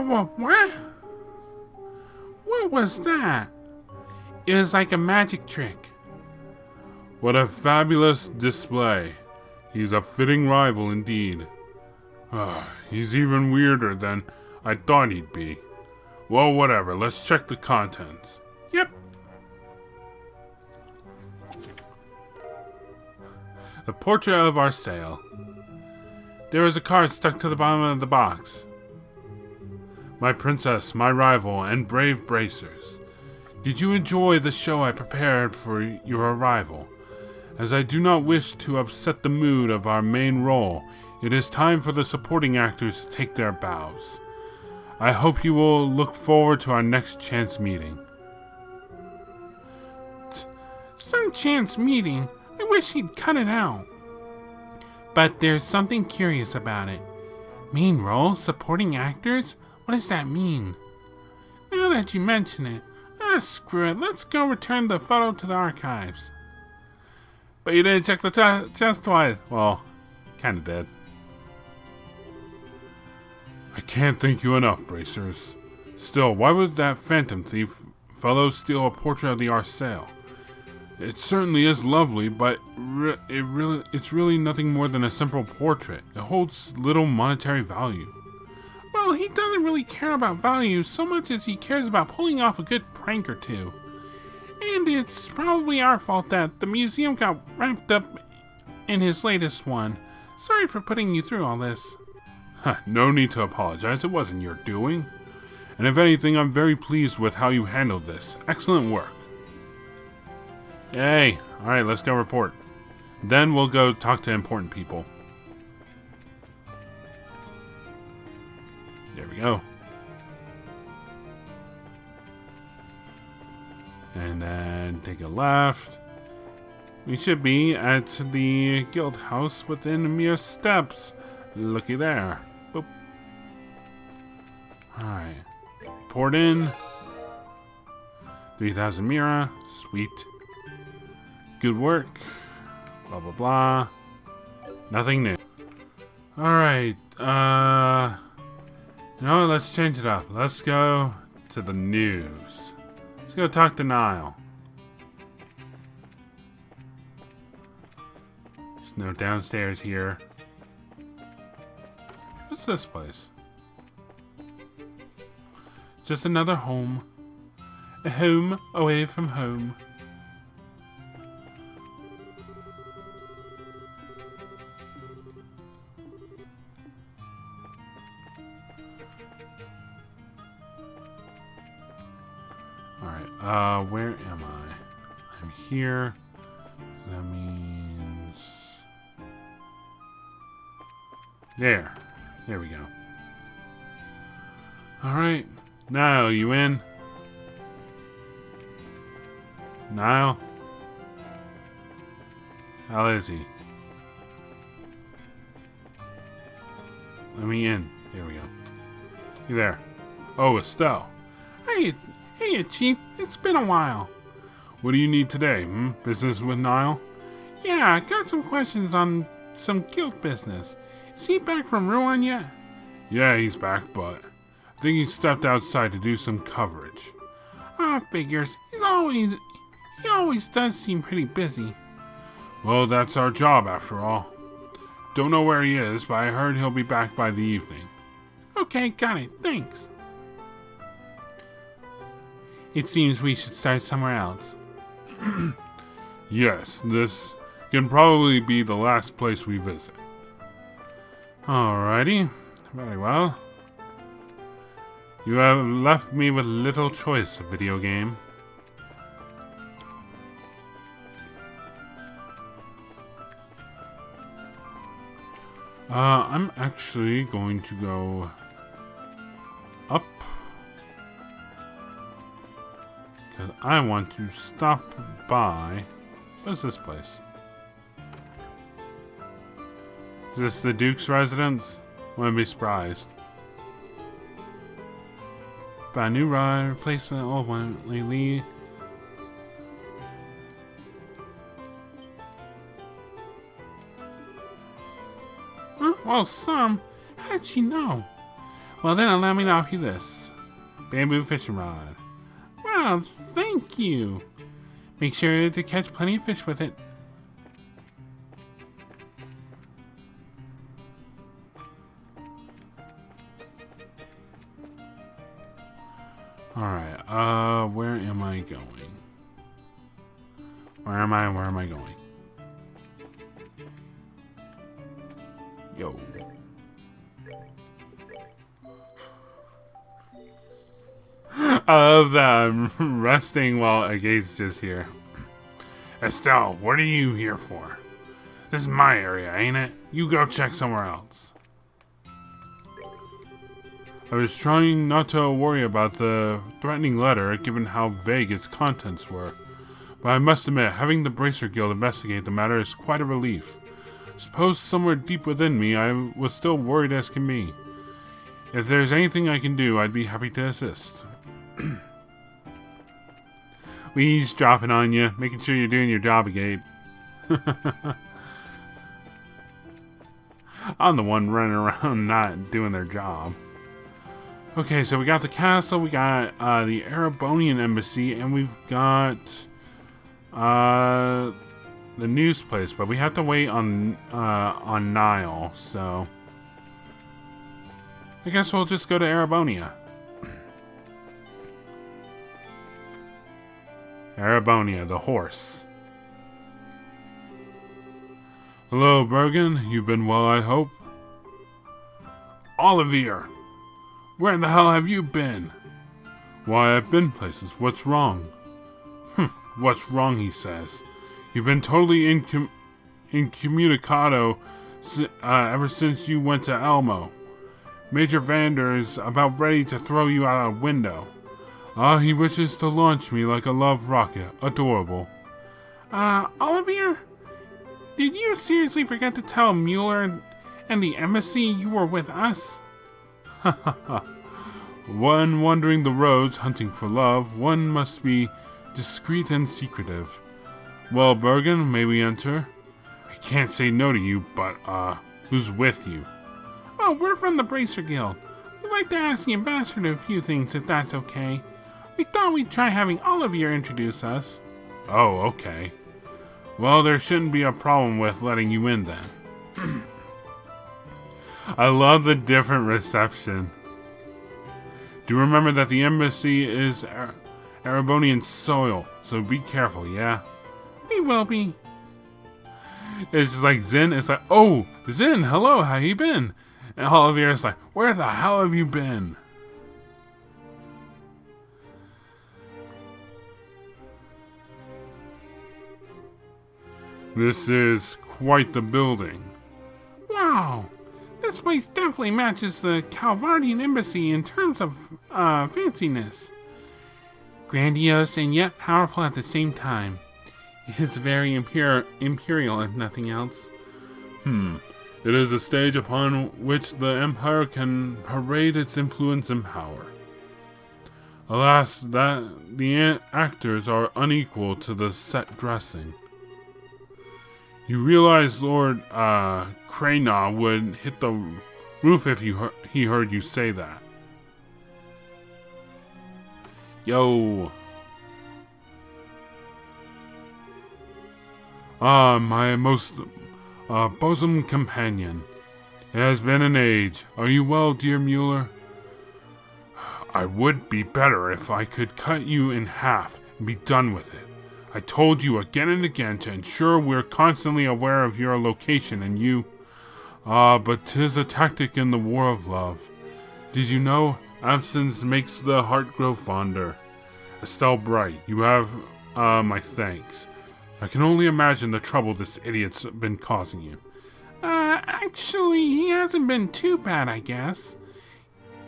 What? What was that? It was like a magic trick. What a fabulous display. He's a fitting rival indeed. He's even weirder than I thought he'd be. Well, whatever. Let's check the contents. Yep. The portrait of our sale. There is a card stuck to the bottom of the box. My princess, my rival, and brave bracers. Did you enjoy the show I prepared for your arrival? As I do not wish to upset the mood of our main role, it is time for the supporting actors to take their bows. I hope you will look forward to our next chance meeting. Some chance meeting? I wish he'd cut it out. But there's something curious about it. Main role, supporting actors? What does that mean? Now that you mention it, screw it. Let's go return the photo to the archives. But you didn't check the chest twice. Well, kinda did. I can't thank you enough, bracers. Still, why would that phantom thief fellow steal a portrait of the Arcel? It certainly is lovely, but it's really nothing more than a simple portrait. It holds little monetary value. Well, he doesn't really care about value so much as he cares about pulling off a good prank or two. And it's probably our fault that the museum got wrapped up in his latest one. Sorry for putting you through all this. No need to apologize. It wasn't your doing. And if anything, I'm very pleased with how you handled this. Excellent work. Yay. Alright, let's go report. Then we'll go talk to important people. There we go. And then take a left. We should be at the guild house within mere steps. Looky there. Boop. Alright. Report in. 3,000 Mira. Sweet. Good work. Blah, blah, blah. Nothing new. Alright. No, let's change it up. Let's go to the news. Let's go talk to Niall. There's no downstairs here. What's this place? Just another home. A home away from home. Alright, where am I? I'm here. That means... There. There we go. Alright. Niall, you in? Niall? How is he? Let me in. There we go. You there? Oh, Estelle. Hey, Chief. It's been a while. What do you need today, Business with Niall? Yeah, I got some questions on some guild business. Is he back from Rouen yet? Yeah, he's back, but I think he stepped outside to do some coverage. Figures. He always does seem pretty busy. Well, that's our job after all. Don't know where he is, but I heard he'll be back by the evening. Okay, got it. Thanks. It seems we should start somewhere else. Yes, this can probably be the last place we visit. Alrighty, very well. You have left me with little choice of video game. I'm actually going to go up. Because I want to stop by... What's this place? Is this the Duke's residence? Wouldn't be surprised. Buy a new ride, replace the old one lately. Well, how'd she know? Well then, allow me to offer you this. Bamboo fishing rod. Wow, thank you. Make sure to catch plenty of fish with it. Alright, where am I going? Where am I going? Yo. I love that I'm resting while Agate's just here. Estelle, what are you here for? This is my area, ain't it? You go check somewhere else. I was trying not to worry about the threatening letter, given how vague its contents were. But I must admit, having the Bracer Guild investigate the matter is quite a relief. Suppose somewhere deep within me, I was still worried as can be. If there's anything I can do, I'd be happy to assist. We eavesdropping on you, making sure you're doing your job, Agate. I'm the one running around not doing their job. Okay, so we got the castle, we got the Erebonian embassy, and we've got the news place, but we have to wait on Nile, so I guess we'll just go to Erebonia. Erebonia, the horse. Hello, Bergen. You've been well, I hope? Olivier! Where the hell have you been? Why, I've been places. What's wrong? What's wrong, he says. You've been totally incommunicado ever since you went to Elmo. Major Vander is about ready to throw you out a window. He wishes to launch me like a love rocket. Adorable. Olivier? Did you seriously forget to tell Mueller and the embassy you were with us? When wandering the roads hunting for love, one must be discreet and secretive. Well, Bergen, may we enter? I can't say no to you, but, who's with you? Oh, we're from the Bracer Guild. We'd like to ask the ambassador a few things, if that's okay. We thought we'd try having Olivier introduce us. Oh, okay. Well, there shouldn't be a problem with letting you in, then. I love the different reception. Do you remember that the embassy is Erebonian soil, so be careful, yeah? We will be. It's just like Zin, it's like, oh, Zin, hello, how you been? And Olivier's like, where the hell have you been? This is quite the building. Wow. This place definitely matches the Calvardian embassy in terms of fanciness. Grandiose and yet powerful at the same time. It is very imperial, if nothing else. It is a stage upon which the Empire can parade its influence and power. Alas, that the actors are unequal to the set dressing. You realize Lord Crana would hit the roof if he heard you say that. Yo. My most bosom companion. It has been an age. Are you well, dear Mueller? I would be better if I could cut you in half and be done with it. I told you again and again to ensure we're constantly aware of your location and you... but 'tis a tactic in the war of love. Did you know? Absence makes the heart grow fonder. Estelle Bright, you have, my thanks. I can only imagine the trouble this idiot's been causing you. Actually, he hasn't been too bad, I guess.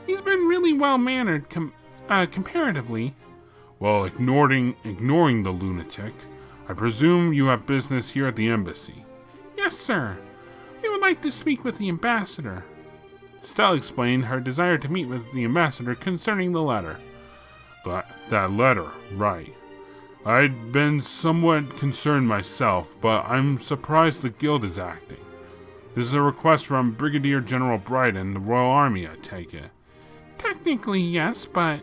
He's been really well-mannered, comparatively. Well, ignoring the lunatic, I presume you have business here at the embassy. Yes, sir. We would like to speak with the ambassador. Estelle explained her desire to meet with the ambassador concerning the letter. That letter, right. I'd been somewhat concerned myself, but I'm surprised the guild is acting. This is a request from Brigadier General Bright and the Royal Army, I take it. Technically, yes, but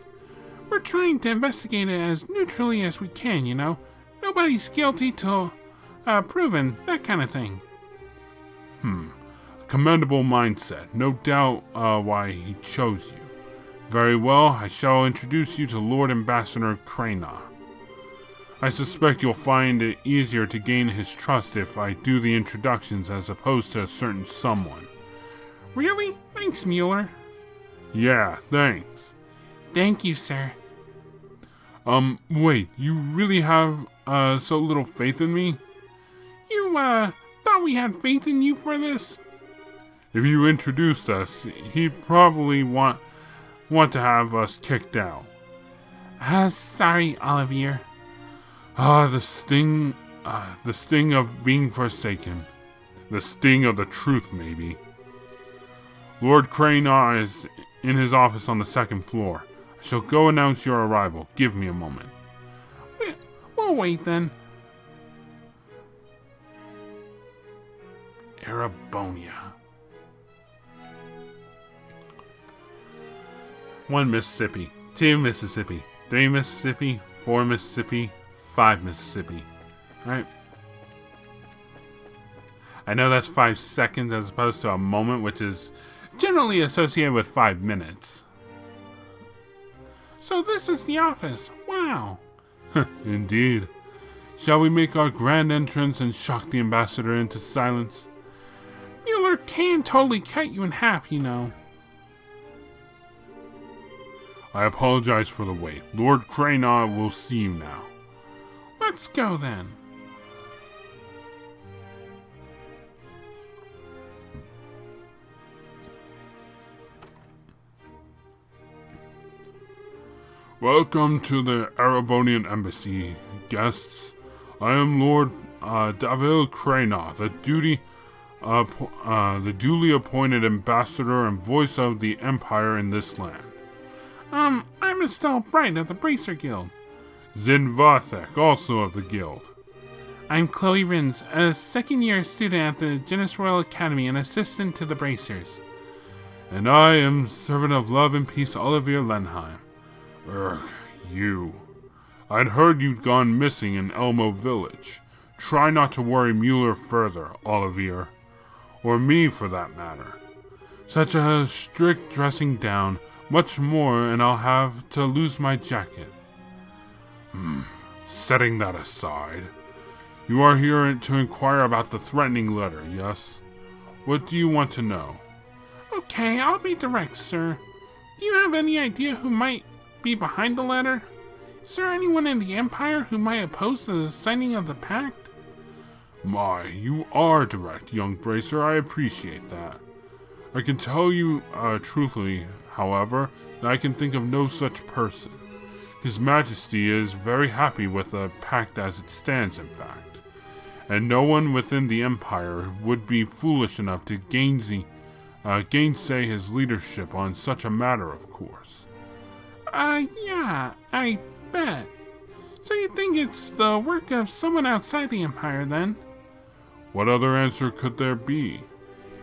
we're trying to investigate it as neutrally as we can, you know? Nobody's guilty till proven, that kind of thing. Commendable mindset. No doubt why he chose you. Very well, I shall introduce you to Lord Ambassador Crana. I suspect you'll find it easier to gain his trust if I do the introductions as opposed to a certain someone. Really? Thanks, Mueller. Yeah, thanks. Thank you, sir. Wait, you really have, so little faith in me? You, thought we had faith in you for this? If you introduced us, he'd probably want to have us kicked out. Sorry, Olivier. The sting of being forsaken. The sting of the truth, maybe. Lord Crana is in his office on the second floor. I shall go announce your arrival. Give me a moment. We'll wait then. Erebonian. 1 Mississippi, 2 Mississippi, 3 Mississippi, 4 Mississippi, 5 Mississippi. Alright. I know that's 5 seconds as opposed to a moment, which is generally associated with 5 minutes. So this is the office. Wow. Indeed. Shall we make our grand entrance and shock the ambassador into silence? Mueller can totally cut you in half, you know. I apologize for the wait. Lord Crana will see you now. Let's go then. Welcome to the Erebonian embassy, guests. I am Lord Davil Crana, the duly appointed ambassador and voice of the Empire in this land. I'm Estelle Bright of the Bracer Guild. Zin Vathek, also of the Guild. I'm Chloe Rins, a second-year student at the Genis Royal Academy and assistant to the Bracers. And I am servant of love and peace Olivier Lenheim. You. I'd heard you'd gone missing in Elmo Village. Try not to worry Mueller further, Olivier. Or me, for that matter. Such a strict dressing down, much more, and I'll have to lose my jacket. Setting that aside, you are here to inquire about the threatening letter, yes? What do you want to know? Okay, I'll be direct, sir. Do you have any idea who might be behind the letter? Is there anyone in the Empire who might oppose the signing of the pact? My, you are direct, young Bracer. I appreciate that. I can tell you truthfully, however, that I can think of no such person. His Majesty is very happy with the pact as it stands, in fact. And no one within the Empire would be foolish enough to gainsay his leadership on such a matter, of course. Yeah, I bet. So you think it's the work of someone outside the Empire, then? What other answer could there be?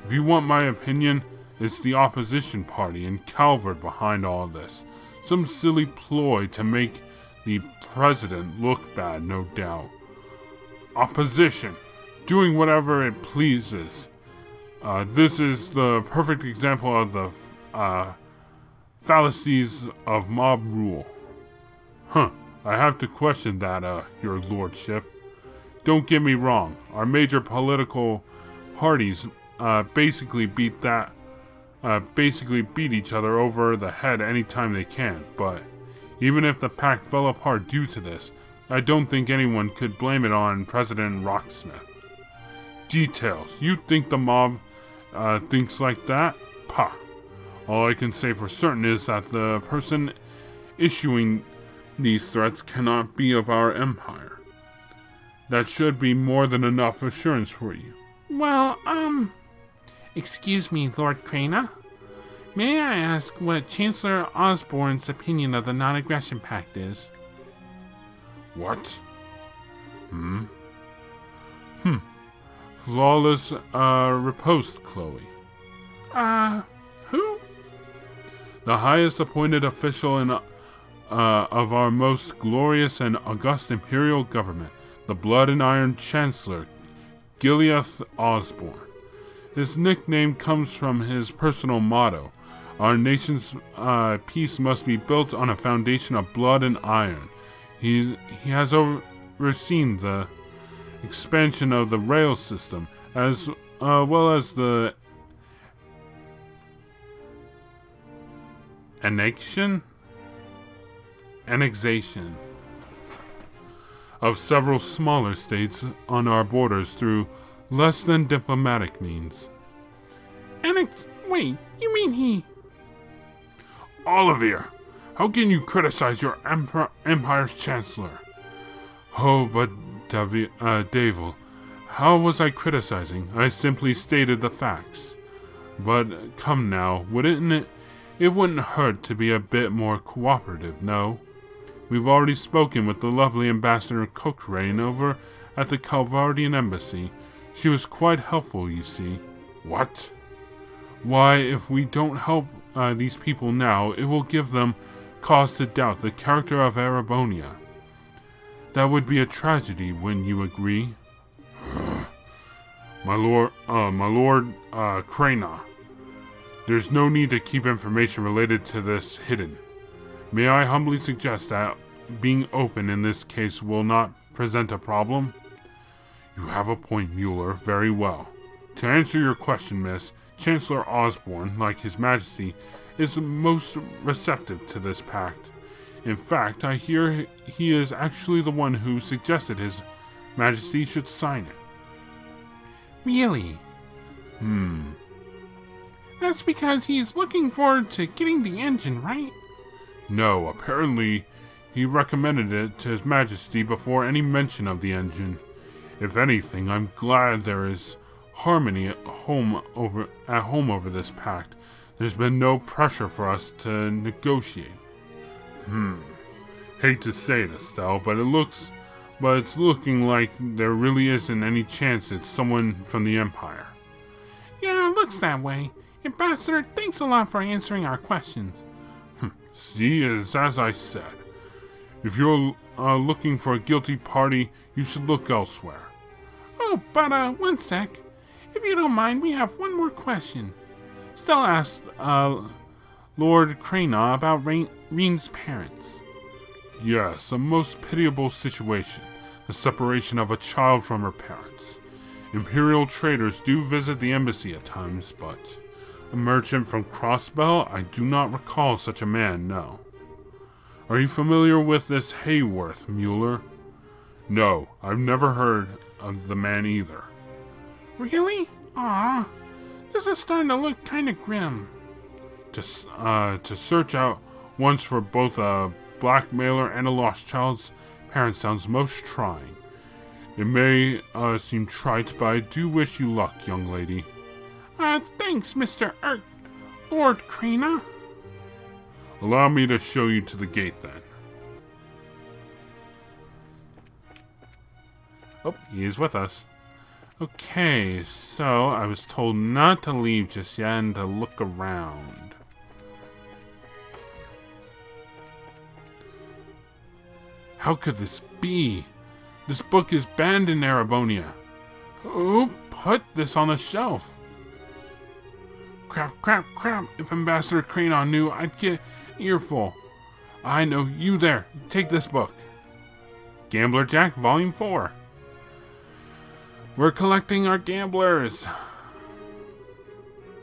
If you want my opinion, it's the opposition party and Calvert behind all this. Some silly ploy to make the president look bad, no doubt. Opposition, doing whatever it pleases. This is the perfect example of the fallacies of mob rule. I have to question that, your lordship. Don't get me wrong, our major political parties basically beat each other over the head anytime they can, but even if the pact fell apart due to this, I don't think anyone could blame it on President Rocksmith. Details. You think the mob thinks like that? Pah. All I can say for certain is that the person issuing these threats cannot be of our empire. That should be more than enough assurance for you. Well, excuse me, Lord Crana. May I ask what Chancellor Osborne's opinion of the non-aggression pact is? What? Flawless riposte, Chloe. Who? the highest appointed official of our most glorious and august imperial government, the Blood and Iron Chancellor, Gileath Osborne. His nickname comes from his personal motto: our nation's peace must be built on a foundation of blood and iron. He has overseen the expansion of the rail system, as well as the annexation of several smaller states on our borders through less than diplomatic means. Wait, you mean he... Olivier, how can you criticize your empire's chancellor? Oh, but Davil, how was I criticizing? I simply stated the facts. But come now, it wouldn't hurt to be a bit more cooperative, no? We've already spoken with the lovely Ambassador Cochrane over at the Calvardian Embassy. She was quite helpful, you see. What? Why, if we don't help these people now, it will give them cause to doubt the character of Erebonia. That would be a tragedy, wouldn't you agree? My lord Crana, there's no need to keep information related to this hidden. May I humbly suggest that being open in this case will not present a problem? You have a point, Mueller. Very well. To answer your question, miss, Chancellor Osborne, like His Majesty, is most receptive to this pact. In fact, I hear he is actually the one who suggested His Majesty should sign it. Really? That's because he's looking forward to getting the engine, right? No, apparently he recommended it to His Majesty before any mention of the engine. If anything, I'm glad there is harmony at home over this pact. There's been no pressure for us to negotiate. Hate to say it, Estelle, but it's looking like there really isn't any chance it's someone from the Empire. Yeah, it looks that way. Ambassador, thanks a lot for answering our questions. See, as I said. If you're looking for a guilty party, you should look elsewhere. Oh, but one sec. If you don't mind, we have one more question. Stella asked Lord Crana about Reen's parents. Yes, a most pitiable situation. The separation of a child from her parents. Imperial traders do visit the embassy at times, but a merchant from Crossbell? I do not recall such a man, no. Are you familiar with this Hayworth, Mueller? No, I've never heard of the man either. Really? Aw, this is starting to look kind of grim. To search out once for both a blackmailer and a lost child's parents sounds most trying. It may seem trite, but I do wish you luck, young lady. Thanks, Mr. Lord Crana. Allow me to show you to the gate, then. Oh, he is with us. Okay, so I was told not to leave just yet and to look around. How could this be? This book is banned in Erebonia. Who put this on the shelf? Crap. If Ambassador Crana knew, I'd get an earful. I know, you there. Take this book. Gambler Jack, Volume 4. We're collecting our gamblers.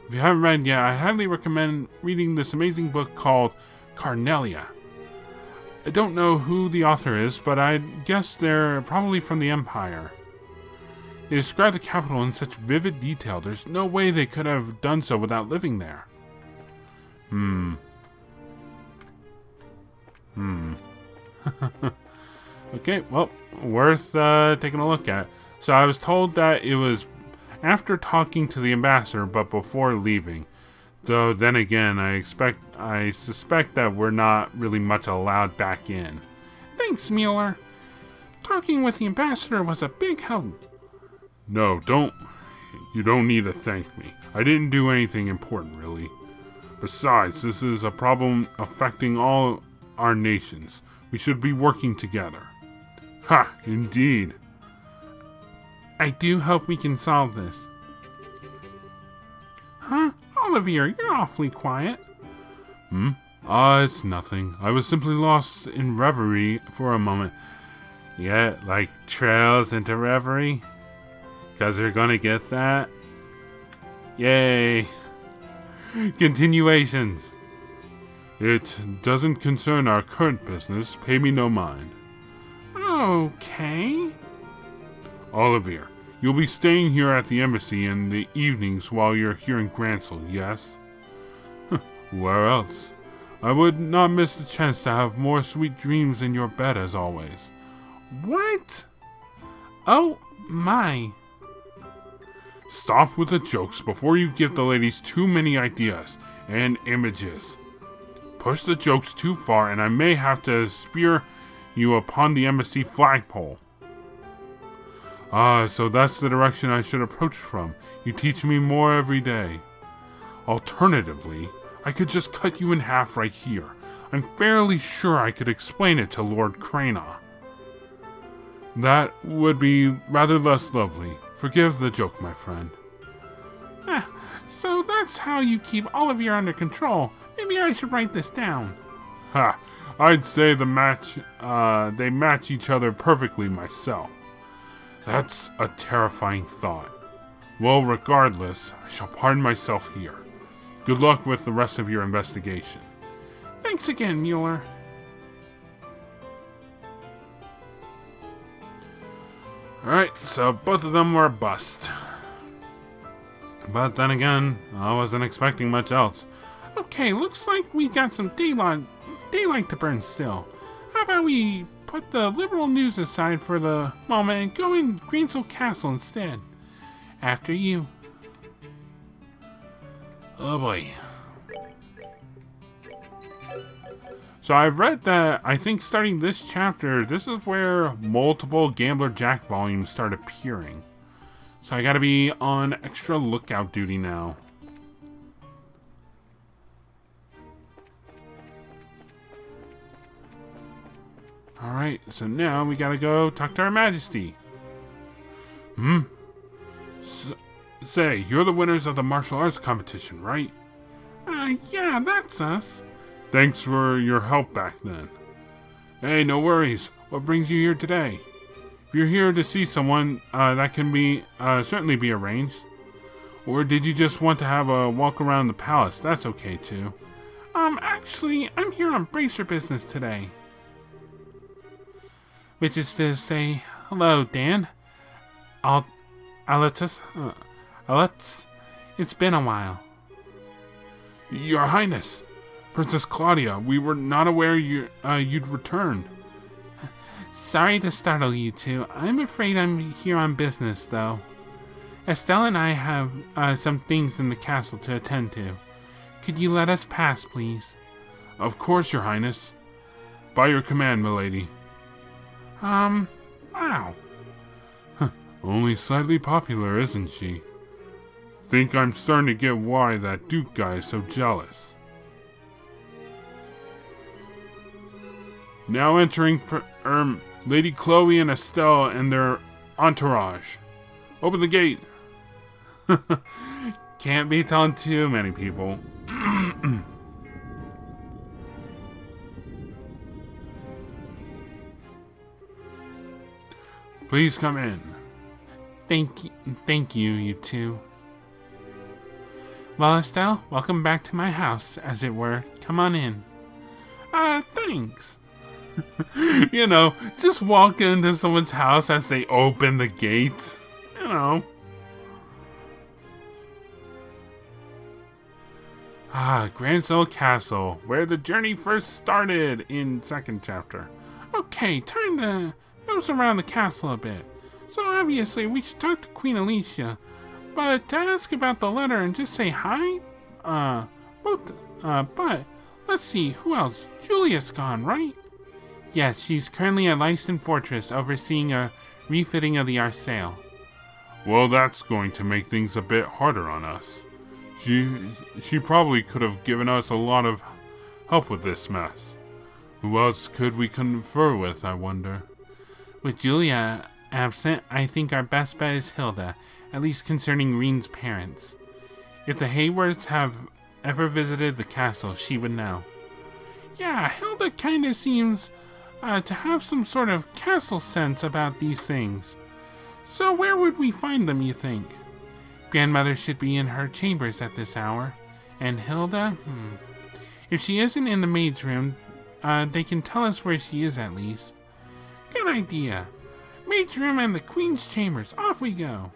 If you haven't read yet, I highly recommend reading this amazing book called Carnelia. I don't know who the author is, but I guess they're probably from the Empire. They describe the capital in such vivid detail. There's no way they could have done so without living there. Okay, well, worth taking a look at. So I was told that it was after talking to the ambassador, but before leaving. Though then again, I suspect that we're not really much allowed back in. Thanks, Mueller. Talking with the ambassador was a big help. No, you don't need to thank me. I didn't do anything important, really. Besides, this is a problem affecting all our nations. We should be working together. Ha, indeed. I do hope we can solve this. Huh? Olivier, you're awfully quiet. It's nothing. I was simply lost in reverie for a moment. Yeah, like trails into reverie? 'Cause you're gonna get that? Yay! Continuations. It doesn't concern our current business. Pay me no mind. Okay. Olivier, you'll be staying here at the embassy in the evenings while you're here in Gransel, yes? Where else? I would not miss the chance to have more sweet dreams in your bed as always. What? Oh, my. Stop with the jokes before you give the ladies too many ideas and images. Push the jokes too far and I may have to spear you upon the embassy flagpole. So that's the direction I should approach from. You teach me more every day. Alternatively, I could just cut you in half right here. I'm fairly sure I could explain it to Lord Crana. That would be rather less lovely. Forgive the joke, my friend. So that's how you keep Olivier under control. Maybe I should write this down. Ha! I'd say they match each other perfectly myself. That's a terrifying thought. Well, regardless, I shall pardon myself here. Good luck with the rest of your investigation. Thanks again, Mueller. Alright, so both of them were a bust. But then again, I wasn't expecting much else. Okay, looks like we got some daylight to burn still. How about we put the liberal news aside for the moment and go in Gransel Castle instead? After you. Oh boy. So I've read that, I think starting this chapter, this is where multiple Gambler Jack volumes start appearing. So I gotta be on extra lookout duty now. Alright, so now we gotta go talk to Her Majesty. Say, you're the winners of the martial arts competition, right? Yeah, that's us. Thanks for your help back then. Hey, no worries. What brings you here today? If you're here to see someone, that can be certainly be arranged. Or did you just want to have a walk around the palace? That's okay too. Actually, I'm here on bracer business today. Which is to say, hello, Dan. Alex, it's been a while. Your Highness, Princess Claudia, we were not aware you'd returned. Sorry to startle you two. I'm afraid I'm here on business, though. Estelle and I have some things in the castle to attend to. Could you let us pass, please? Of course, Your Highness. By your command, milady. Wow. Only slightly popular, isn't she? Think I'm starting to get why that Duke guy is so jealous. Now entering Lady Chloe and Estelle and their entourage. Open the gate. Can't be telling too many people. Please come in. Thank you, you two. Well, Estelle, welcome back to my house, as it were. Come on in. Thanks. You know, just walk into someone's house as they open the gate. You know. Gransel Castle, where the journey first started in second chapter. Okay, time to nose around the castle a bit. So obviously we should talk to Queen Alicia, but to ask about the letter and just say hi? But let's see, who else? Julia's gone, right? Yes, she's currently at Leiston Fortress overseeing a refitting of the Arsail. Well, that's going to make things a bit harder on us. She probably could have given us a lot of help with this mess. Who else could we confer with, I wonder? With Julia absent, I think our best bet is Hilda, at least concerning Reen's parents. If the Haywards have ever visited the castle, she would know. Yeah, Hilda kinda seems to have some sort of castle sense about these things. So where would we find them, you think? Grandmother should be in her chambers at this hour. And Hilda? If she isn't in the maid's room, they can tell us where she is at least. Good idea. Maid's room and the Queen's chambers. Off we go.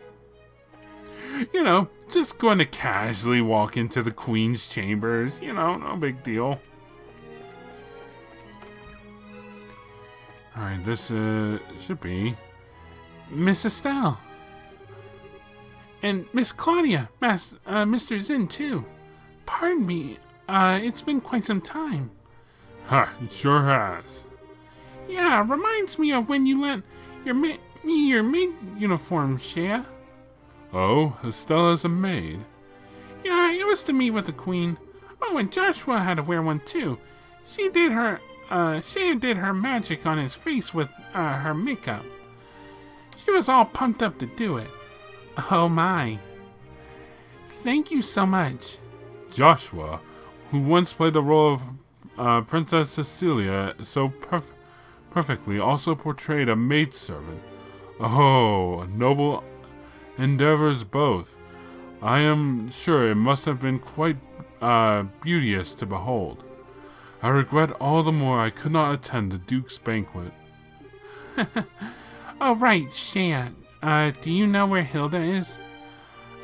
You know, just going to casually walk into the Queen's chambers. You know, no big deal. Alright, this should be Miss Estelle. And Miss Claudia. Mr. Zinn, too. Pardon me. It's been quite some time. Ha, it sure has. Yeah, reminds me of when you lent your maid uniform, Shea. Oh, Estella's a maid? Yeah, it was to meet with the Queen. Oh, and Joshua had to wear one too. Shea did her magic on his face with her makeup. She was all pumped up to do it. Oh my. Thank you so much. Joshua, who once played the role of Princess Cecilia so perfectly, also portrayed a maidservant. Oh, noble endeavors both. I am sure it must have been quite beauteous to behold. I regret all the more I could not attend the Duke's banquet. Oh, right, Shea. Do you know where Hilda is?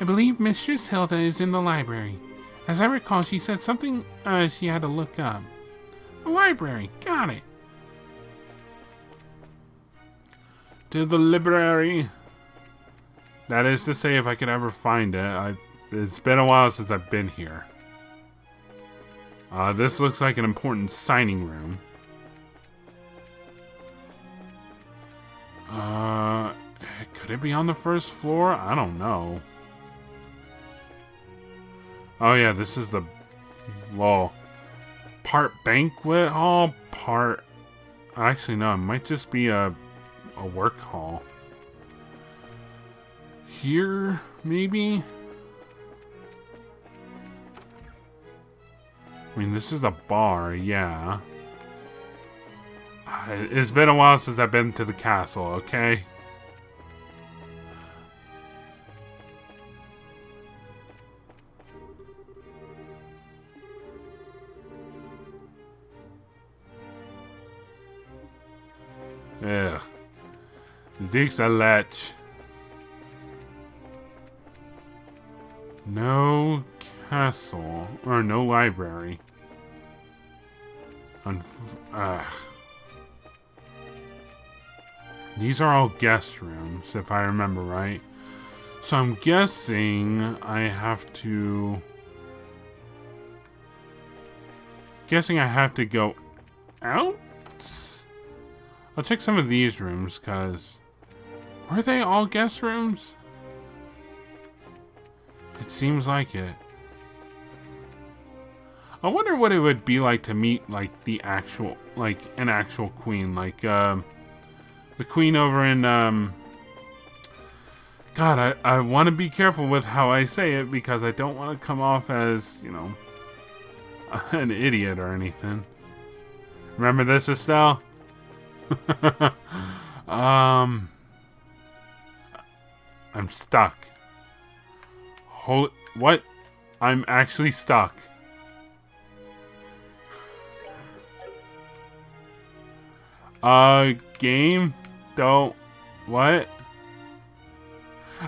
I believe Mistress Hilda is in the library. As I recall, she said something she had to look up. The library. Got it. To the library. That is to say, if I could ever find it. It's been a while since I've been here. This looks like an important signing room. Could it be on the first floor? I don't know. Oh yeah, this is the, well, part banquet hall, part, actually no, it might just be a work hall. Here, maybe? I mean, this is the bar, yeah. It's been a while since I've been to the castle, okay? Ugh. Duke's a lech. No castle. Or no library. These are all guest rooms, if I remember right. So I'm guessing I have to... go out? I'll check some of these rooms, because... Are they all guest rooms? It seems like it. I wonder what it would be like to meet, like, the actual... Like, an actual queen. Like, the queen over in, God, I want to be careful with how I say it, because I don't want to come off as, you know, an idiot or anything. Remember this, Estelle? I'm stuck. What? I'm actually stuck. Game? Don't... What?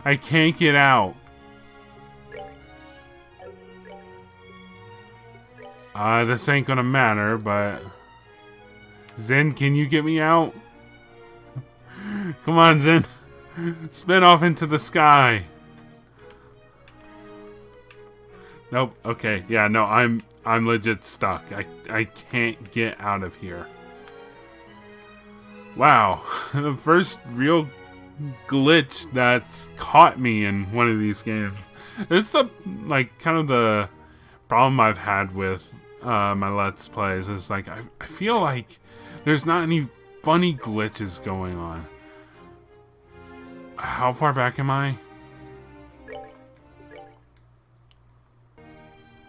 I can't get out. This ain't gonna matter, but... Zen, can you get me out? Come on, Zen. Spin off into the sky. Nope. Okay. Yeah, no, I'm legit stuck. I can't get out of here. Wow. The first real glitch that's caught me in one of these games. This is kind of the problem I've had with my Let's Plays. Is like I feel like there's not any funny glitches going on. How far back am I?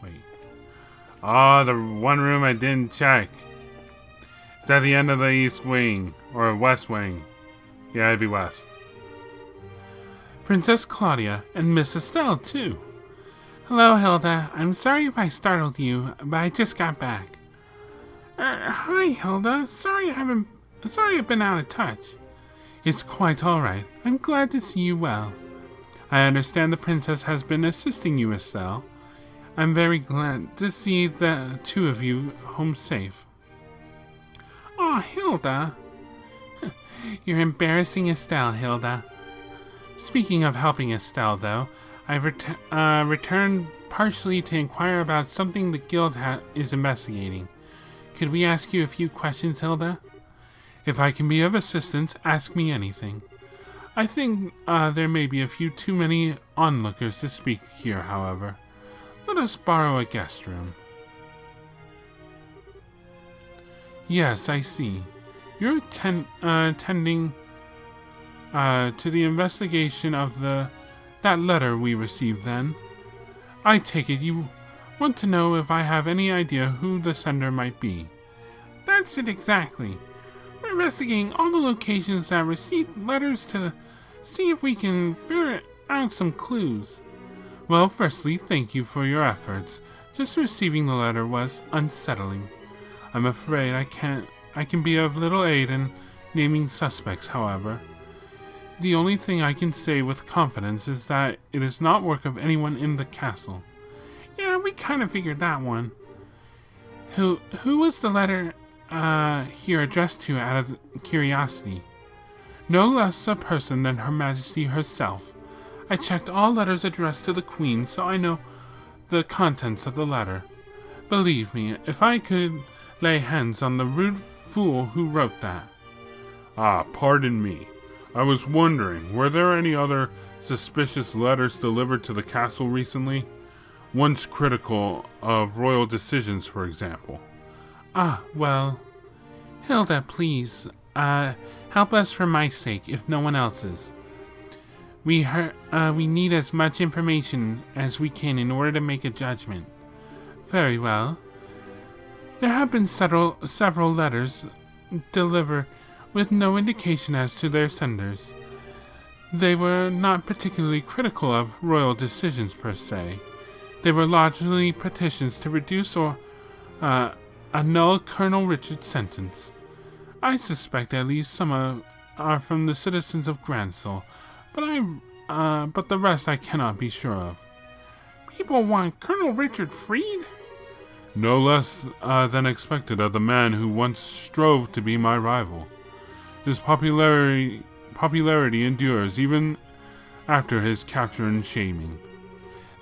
Wait. Oh, the one room I didn't check. It's at the end of the east wing or west wing. Yeah, it'd be west. Princess Claudia and Miss Estelle, too. Hello, Hilda. I'm sorry if I startled you, but I just got back. Hi, Hilda. Sorry I've been out of touch. It's quite all right. I'm glad to see you well. I understand the princess has been assisting you, Estelle. I'm very glad to see the two of you home safe. Aw, Hilda. You're embarrassing Estelle, Hilda. Speaking of helping Estelle, though, I've returned partially to inquire about something the guild is investigating. Could we ask you a few questions, Hilda? If I can be of assistance, ask me anything. I think there may be a few too many onlookers to speak here, however. Let us borrow a guest room. Yes, I see. You're attending to the investigation of that letter we received then. I take it you want to know if I have any idea who the sender might be. That's it exactly. We're investigating all the locations that received letters to see if we can figure out some clues. Well, firstly, thank you for your efforts. Just receiving the letter was unsettling. I'm afraid I can be of little aid in naming suspects, however. The only thing I can say with confidence is that it is not work of anyone in the castle. Yeah, we kind of figured that one. Who was the letter here addressed to out of curiosity? No less a person than Her Majesty herself. I checked all letters addressed to the Queen, so I know the contents of the letter. Believe me, if I could lay hands on the rude fool who wrote that. Ah, pardon me. I was wondering, were there any other suspicious letters delivered to the castle recently? Ones critical of royal decisions, for example. Ah, well... Hilda, please, help us for my sake, if no one else's. We need as much information as we can in order to make a judgment. Very well. There have been several letters delivered with no indication as to their senders. They were not particularly critical of royal decisions per se. They were largely petitions to reduce or annul Colonel Richard's sentence. I suspect at least some are from the citizens of Gransel, but the rest I cannot be sure of. People want Colonel Richard freed? No less than expected of the man who once strove to be my rival. His popularity endures even after his capture and shaming.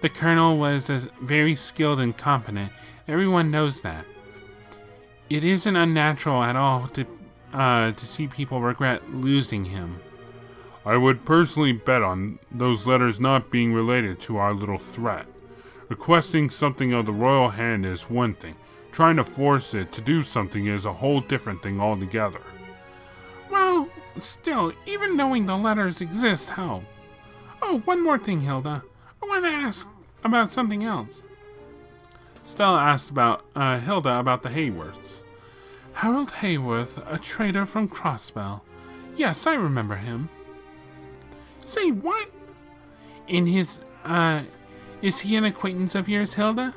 The colonel was very skilled and competent. Everyone knows that. It isn't unnatural at all to see people regret losing him. I would personally bet on those letters not being related to our little threat. Requesting something of the royal hand is one thing. Trying to force it to do something is a whole different thing altogether. Well, still, even knowing the letters exist help. Oh, one more thing, Hilda. I want to ask about something else. Stella asked about Hilda about the Hayworths. Harold Hayworth, a trader from Crossbell. Yes, I remember him. Say what? Is he an acquaintance of yours, Hilda?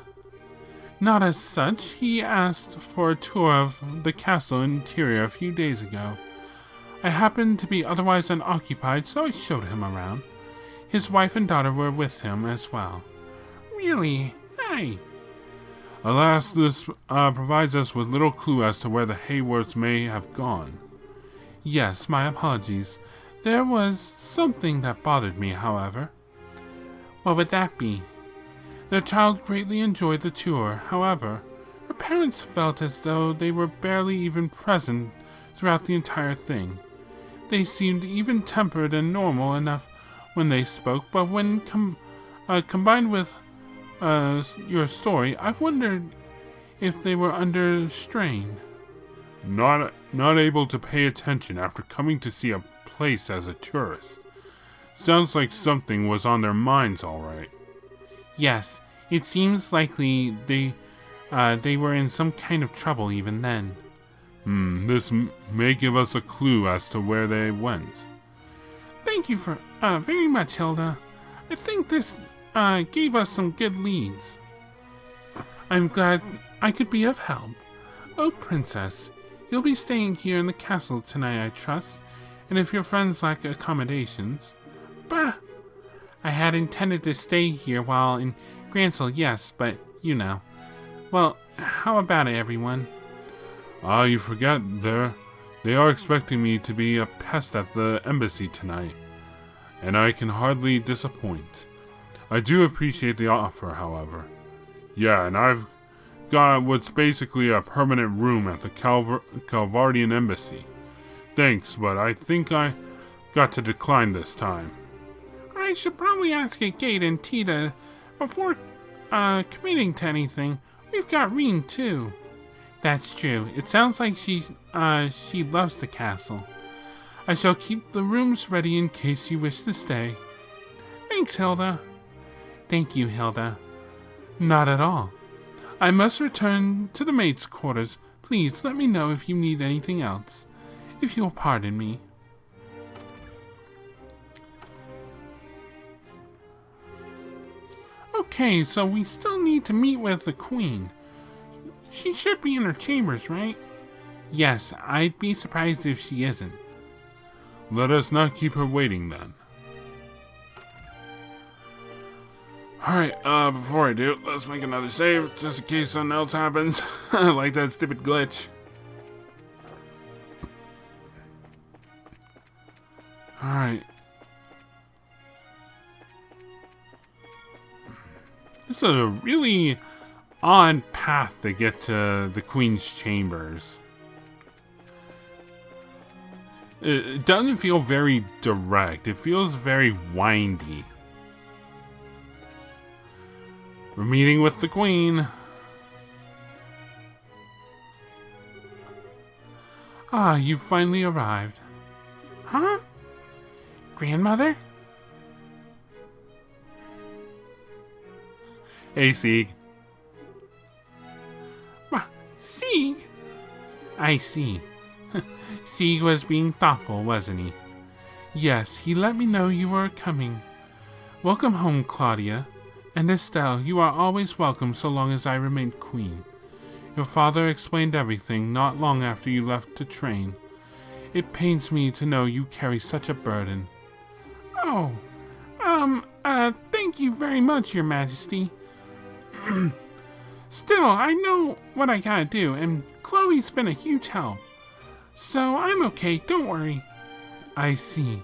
Not as such. He asked for a tour of the castle interior a few days ago. I happened to be otherwise unoccupied, so I showed him around. His wife and daughter were with him as well. Really? Hey. Alas, this provides us with little clue as to where the Hayworths may have gone. Yes, my apologies. There was something that bothered me, however. What would that be? Their child greatly enjoyed the tour. However, her parents felt as though they were barely even present throughout the entire thing. They seemed even-tempered and normal enough when they spoke, but when Combined with your story, I've wondered if they were under strain. Not able to pay attention after coming to see a place as a tourist. Sounds like something was on their minds, all right. Yes, it seems likely they were in some kind of trouble even then. This may give us a clue as to where they went. Thank you for very much, Hilda. I think this gave us some good leads. I'm glad I could be of help. Oh, Princess, you'll be staying here in the castle tonight, I trust, and if your friends lack accommodations... Bah! I had intended to stay here while in Grancel, yes, but you know. Well, how about it, everyone? You forget they are expecting me to be a pest at the embassy tonight, and I can hardly disappoint. I do appreciate the offer, however. Yeah, and I've got what's basically a permanent room at the Calvardian embassy. Thanks, but I think I got to decline this time. I should probably ask Gate and Tita before committing to anything. We've got Reen, too. That's true. It sounds like she loves the castle. I shall keep the rooms ready in case you wish to stay. Thanks, Hilda. Thank you, Hilda. Not at all. I must return to the maid's quarters. Please let me know if you need anything else. If you'll pardon me. Okay, so we still need to meet with the Queen. She should be in her chambers, right? Yes, I'd be surprised if she isn't. Let us not keep her waiting, then. Alright, before I do, let's make another save, just in case something else happens. Like that stupid glitch. Alright. This is a really odd path to get to the Queen's chambers. It doesn't feel very direct. It feels very windy. We're meeting with the Queen. Ah, you've finally arrived. Huh? Grandmother? Hey, Sieg. Sieg? I see. Sieg was being thoughtful, wasn't he? Yes, he let me know you were coming. Welcome home, Claudia. And Estelle, you are always welcome so long as I remain queen. Your father explained everything not long after you left to train. It pains me to know you carry such a burden. Oh, thank you very much, Your Majesty. Still, I know what I gotta do, and Chloe's been a huge help. So I'm okay, don't worry. I see.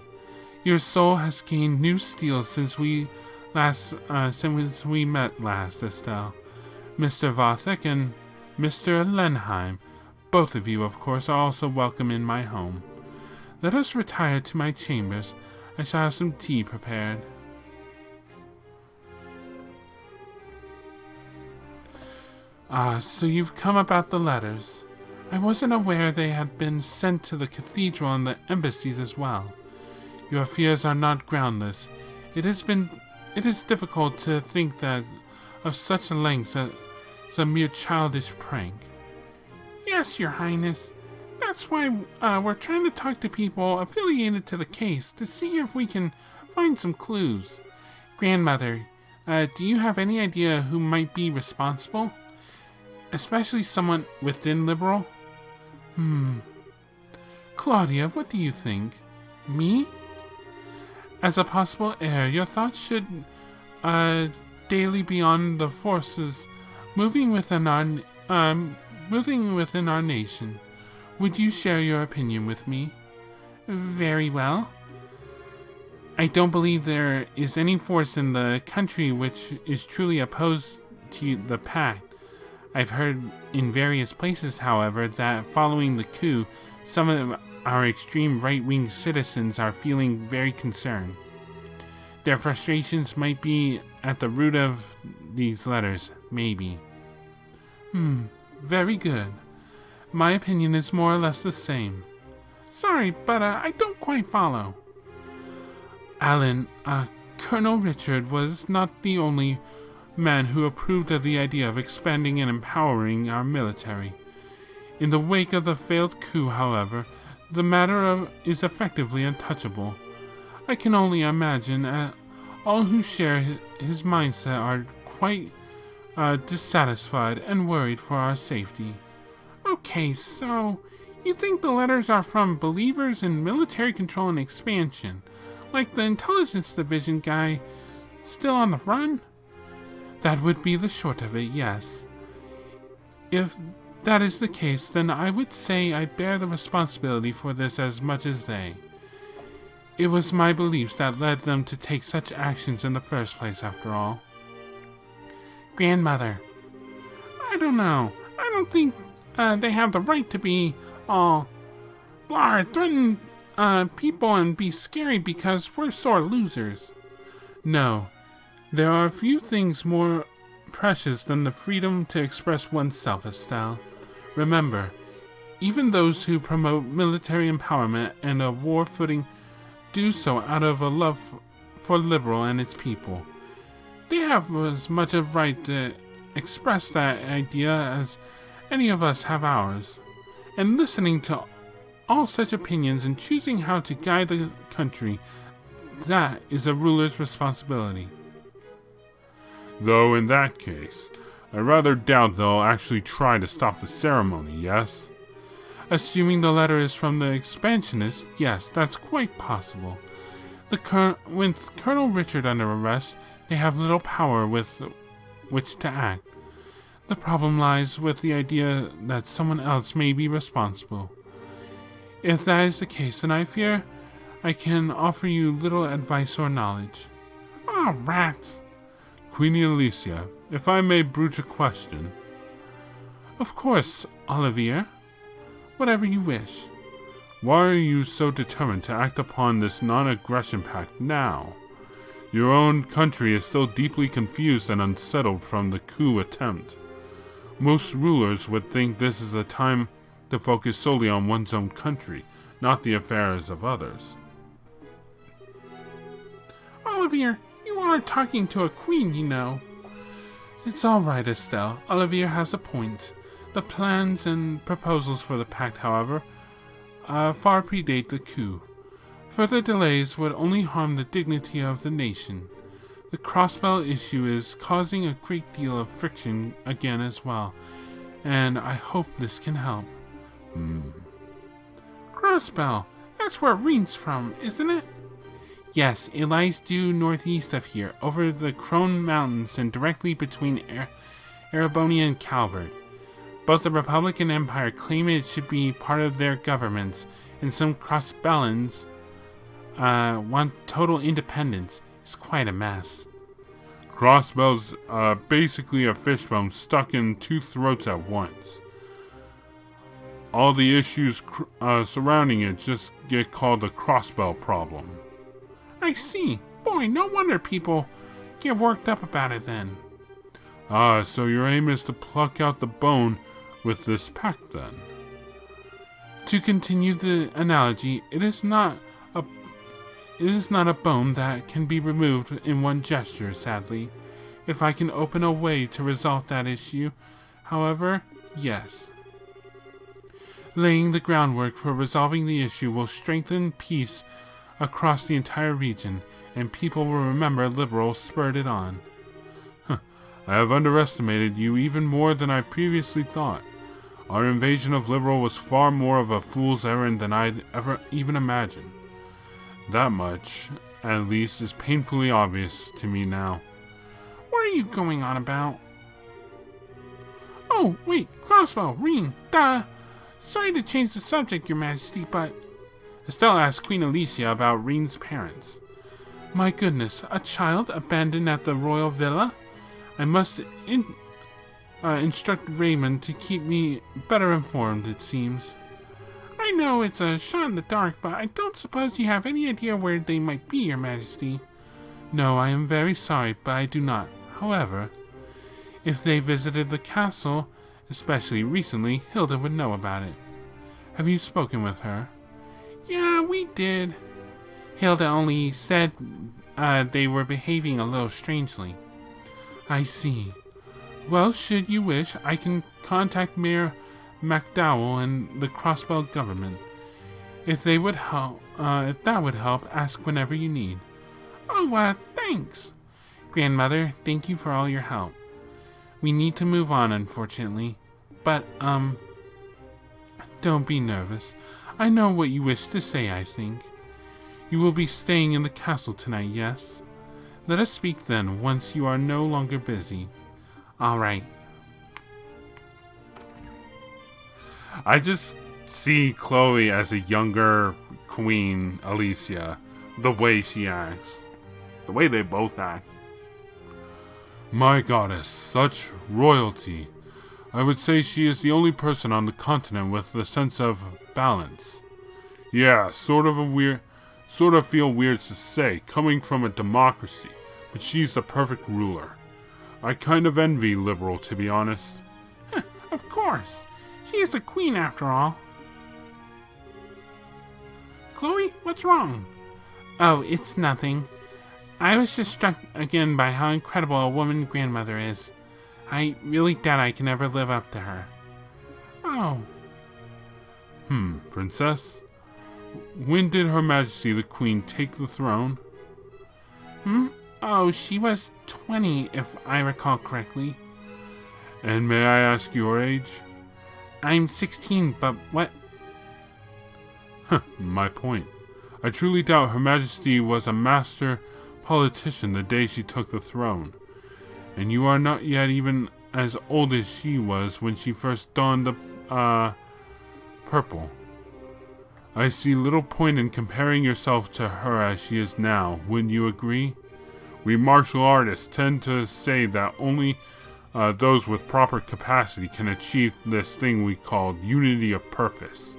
Your soul has gained new steel since we met last, Estelle. Mr. Vathek and Mr. Lenheim, both of you, of course, are also welcome in my home. Let us retire to my chambers. I shall have some tea prepared. So you've come about the letters. I wasn't aware they had been sent to the cathedral and the embassies as well. Your fears are not groundless. It is difficult to think that of such lengths as a mere childish prank. Yes, Your Highness. That's why we're trying to talk to people affiliated to the case to see if we can find some clues. Grandmother, do you have any idea who might be responsible? Especially someone within Liberal? Claudia, what do you think? Me? As a possible heir, your thoughts should daily be on the forces moving within our nation. Would you share your opinion with me? Very well. I don't believe there is any force in the country which is truly opposed to the pact. I've heard in various places, however, that following the coup, some of our extreme right-wing citizens are feeling very concerned. Their frustrations might be at the root of these letters, maybe. Very good. My opinion is more or less the same. Sorry, but I don't quite follow. Alan, Colonel Richard was not the only man who approved of the idea of expanding and empowering our military. In the wake of the failed coup, however, the matter is effectively untouchable. I can only imagine all who share his mindset are quite dissatisfied and worried for our safety. Okay, so you think the letters are from believers in military control and expansion, like the intelligence division guy still on the run? That would be the short of it, yes. If that is the case, then I would say I bear the responsibility for this as much as they. It was my beliefs that led them to take such actions in the first place, after all. Grandmother, I don't know. I don't think they have the right to be all threaten people and be scary because we're sore losers. No, there are few things more precious than the freedom to express oneself, Estelle. Remember, even those who promote military empowerment and a war footing do so out of a love for Liberal and its people. They have as much of right to express that idea as any of us have ours, and listening to all such opinions and choosing how to guide the country, that is a ruler's responsibility. Though in that case, I rather doubt they'll actually try to stop the ceremony, yes? Assuming the letter is from the expansionists, yes, that's quite possible. With Colonel Richard under arrest, they have little power with which to act. The problem lies with the idea that someone else may be responsible. If that is the case, then I fear I can offer you little advice or knowledge. Oh, rats! Queen Alicia, if I may broach a question. Of course, Olivier. Whatever you wish. Why are you so determined to act upon this non-aggression pact now? Your own country is still deeply confused and unsettled from the coup attempt. Most rulers would think this is a time to focus solely on one's own country, not the affairs of others. Olivier, you are talking to a queen, you know. It's all right, Estelle. Olivier has a point. The plans and proposals for the pact, however, far predate the coup. Further delays would only harm the dignity of the nation. The crossbell issue is causing a great deal of friction again as well, and I hope this can help. Crossbell, that's where Reims from, isn't it? Yes, it lies due northeast of here, over the Crone Mountains and directly between Erebonian and Calvert. Both the Republic and Empire claim it should be part of their governments, and some crossbellans want total independence. It's quite a mess. Crossbell's basically a fishbone stuck in two throats at once. All the issues surrounding it just get called the crossbell problem. I see. Boy, no wonder people get worked up about it then. So your aim is to pluck out the bone with this pact then? To continue the analogy, it is not a bone that can be removed in one gesture, sadly. If I can open a way to resolve that issue, however, yes. Laying the groundwork for resolving the issue will strengthen peace across the entire region, and people will remember Liberals spurred it on. I have underestimated you even more than I previously thought. Our invasion of Liberal was far more of a fool's errand than I'd ever even imagined. That much, at least, is painfully obvious to me now. What are you going on about? Oh, wait, crossbow, Reen, duh. Sorry to change the subject, Your Majesty, but... Estelle asked Queen Alicia about Reen's parents. My goodness, a child abandoned at the royal villa? I must instruct Raymond to keep me better informed, it seems. I know it's a shot in the dark, but I don't suppose you have any idea where they might be, Your Majesty. No, I am very sorry, but I do not. However, if they visited the castle, especially recently, Hilda would know about it. Have you spoken with her? Yeah, we did. Hilda only said they were behaving a little strangely. I see. Well, should you wish, I can contact Mayor McDowell and the Crossbow government. If they would help, if that would help, ask whenever you need. Oh, thanks. Grandmother, thank you for all your help. We need to move on, unfortunately. But, don't be nervous. I know what you wish to say, I think. You will be staying in the castle tonight, yes? Let us speak then, once you are no longer busy. All right. I just see Chloe as a younger Queen Alicia. The way she acts. The way they both act. My goddess, such royalty. I would say she is the only person on the continent with the sense of balance. Yeah, sort of feel weird to say, coming from a democracy, but she's the perfect ruler. I kind of envy Liberal, to be honest. Of course. She is the queen after all. Chloe, what's wrong? Oh, it's nothing. I was just struck again by how incredible a woman grandmother is. I really doubt I can ever live up to her. Oh. Princess? When did Her Majesty the Queen take the throne? Oh, she was 20, if I recall correctly. And may I ask your age? I'm 16, but what? My point. I truly doubt Her Majesty was a master politician the day she took the throne. And you are not yet even as old as she was when she first donned the, purple. I see little point in comparing yourself to her as she is now, wouldn't you agree? We martial artists tend to say that only those with proper capacity can achieve this thing we call unity of purpose.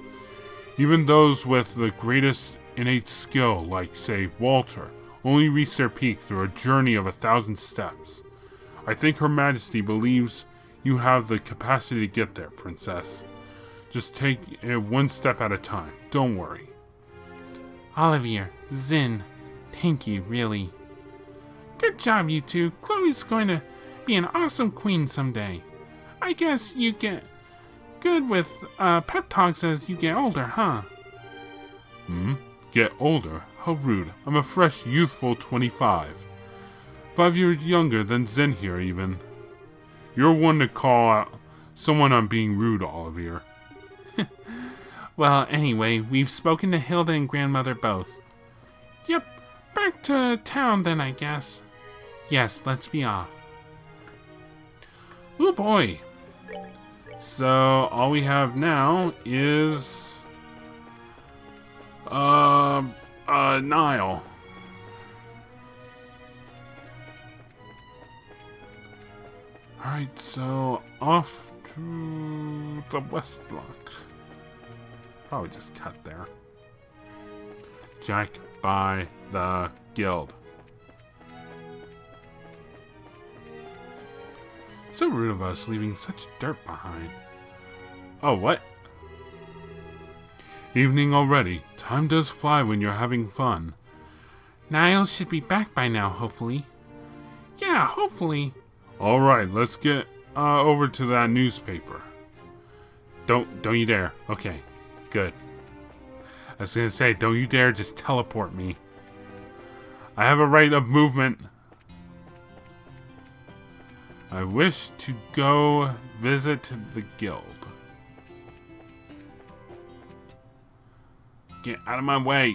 Even those with the greatest innate skill, like, say, Walter, only reach their peak through a journey of 1,000 steps. I think Her Majesty believes you have the capacity to get there, Princess. Just take it one step at a time. Don't worry. Olivier, Zin, thank you, really. Good job, you two. Chloe's going to be an awesome queen someday. I guess you get good with pep talks as you get older, huh? Get older? How rude. I'm a fresh, youthful 25. 5 years younger than Zen here, even. You're one to call out someone on being rude, Olivier. Well, anyway, we've spoken to Hilda and Grandmother both. Yep, back to town then, I guess. Yes, let's be off. Oh boy. So, all we have now is... Nile. Alright, so off to the West Block. Probably just cut there. Jack by the guild. So rude of us leaving such dirt behind. Oh, what? Evening already. Time does fly when you're having fun. Niall should be back by now, hopefully. Yeah, hopefully. Alright, let's get over to that newspaper. Don't you dare. Okay, good. I was gonna say, don't you dare just teleport me. I have a right of movement. I wish to go visit the guild. Get out of my way.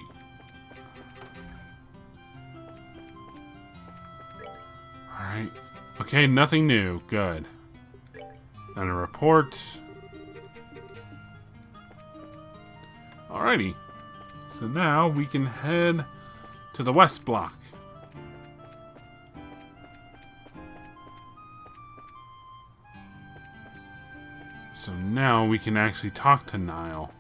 Alright. Okay, nothing new. Good. And a report. Alrighty. So now we can head to the West Block. So now we can actually talk to Niall.